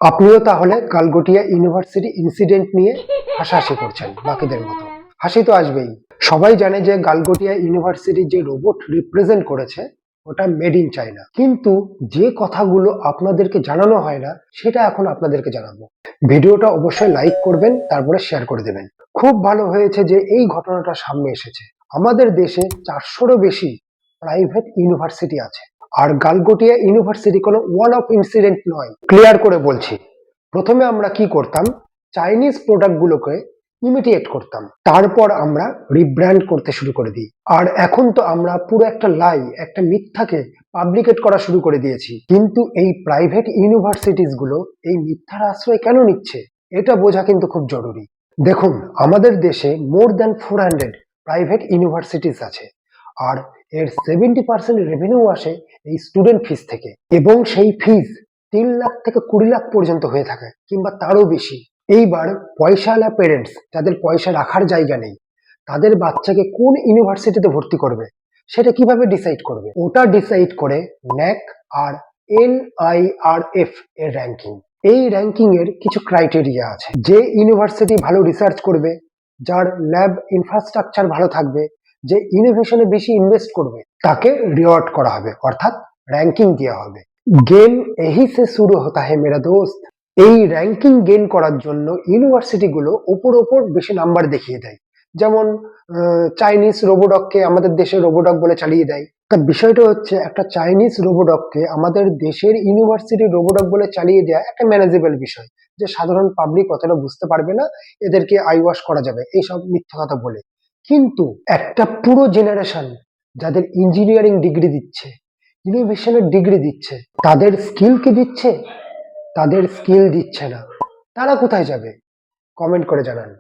আপনিও তাহলে গালগোটিয়া university incident নিয়ে হাসাহাসি করছেন বাকিদের মতো। হাসি তো আসবেই। সবাই জানে যে গালগোটিয়া ইউনিভার্সিটি যে রোবট রিপ্রেজেন্ট করেছে ওটা মেড ইন চায়না, কিন্তু যে কথাগুলো আপনাদেরকে জানানো হয় না সেটা এখন আপনাদেরকে জানাবো। ভিডিওটা অবশ্যই লাইক করবেন, তারপরে শেয়ার করে দেবেন। খুব ভালো হয়েছে যে এই ঘটনাটা সামনে এসেছে। আমাদের দেশে 400-রও বেশি প্রাইভেট ইউনিভার্সিটি আছে, আর গালগোটিয়া ইউনিভার্সিটি কোনো ওয়ান অফ ইনসিডেন্ট নয়। ক্লিয়ার করে বলছি, প্রথমে আমরা কি করতাম, চাইনিজ প্রোডাক্টগুলোকে ইমিটিয়েট করতাম, তারপর আমরা রিব্র্যান্ড করতে শুরু করে দিই। আর এখন তো আমরা পুরো একটা একটা মিথ্যাকে পাবলিকেট করা শুরু করে দিয়েছি। কিন্তু এই প্রাইভেট ইউনিভার্সিটিস গুলো এই মিথ্যার আশ্রয় কেন নিচ্ছে এটা বোঝা কিন্তু খুব জরুরি। দেখুন, আমাদের দেশে মোর দ্যান 400 প্রাইভেট ইউনিভার্সিটিস আছে, আর এর 70% রেভিনিউ আসে এই স্টুডেন্ট ফিস থেকে, এবং সেই ফিস 3 লাখ থেকে 20 লাখ পর্যন্ত হয়ে থাকে, কিংবা তারও বেশি। এইবার পয়সাওয়ালা পেরেন্টস, যাদের পয়সা রাখার জায়গা নেই, তাদের বাচ্চাকে কোন ইউনিভার্সিটিতে ভর্তি করবে সেটা কিভাবে ডিসাইড করবে? ওটা ডিসাইড করে ন্যাক আর NIRF এর র্যাঙ্কিং। এই র্যাঙ্কিং এর কিছু ক্রাইটেরিয়া আছে। যে ইউনিভার্সিটি ভালো রিসার্চ করবে, যার ল্যাব ইনফ্রাস্ট্রাকচার ভালো থাকবে, যে ইনোভেশনে বেশি ইনভেস্ট করবে, তাকে রিওয়ার্ড করা হবে, অর্থাৎ র্যাঙ্কিং দেওয়া হবে। গেম এহি সে শুরু হতা হে মেরা দোস্ত। এই র্যাঙ্কিং গেইন করার জন্য ইউনিভার্সিটি গুলো ওপর বেশি নাম্বার দেখিয়ে দেয়। যেমন চাইনিজ রোবোডককে আমাদের দেশে রোবোডক বলে চালিয়ে দেয়। তা বিষয়টা হচ্ছে, একটা চাইনিজ রোবোডককে আমাদের দেশের ইউনিভার্সিটি রোবোডক বলে চালিয়ে দেওয়া একটা ম্যানেজেবল বিষয়, যে সাধারণ পাবলিক অতটা বুঝতে পারবে না, এদেরকে আইওয়াশ করা যাবে এইসব মিথ্যা কথা বলে। কিন্তু একটা পুরো জেনারেশন যাদের ইঞ্জিনিয়ারিং ডিগ্রি দিচ্ছে, ইনোভেশনের ডিগ্রি দিচ্ছে, তাদের স্কিল কি দিচ্ছে? তাদের স্কিল দিচ্ছে না। তারা কোথায় যাবে? কমেন্ট করে জানান।